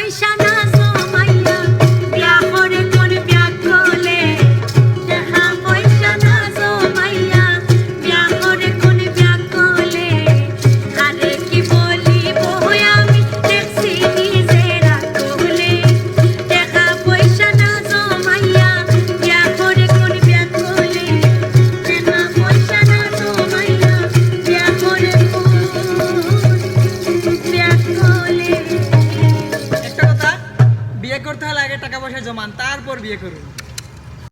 পয়সা না জমাইয়া বিয়া করে কোন বিয়া করলে টাকা পয়সা না জমাইয়া বিয়া করে কোন বিয়া করলে আরে কি বলিব আমি দেখছি নিজেরা করলে টাকা পয়সা না জমাইয়া বিয়া করে কোন বিয়া করলে টাকা পয়সা না জমাইয়া বিয়া করে কোন বিয়া করলে একটা কথা, বিয়ে করতে হলে আগে টাকা পয়সা জমান, তারপর বিয়ে করুন।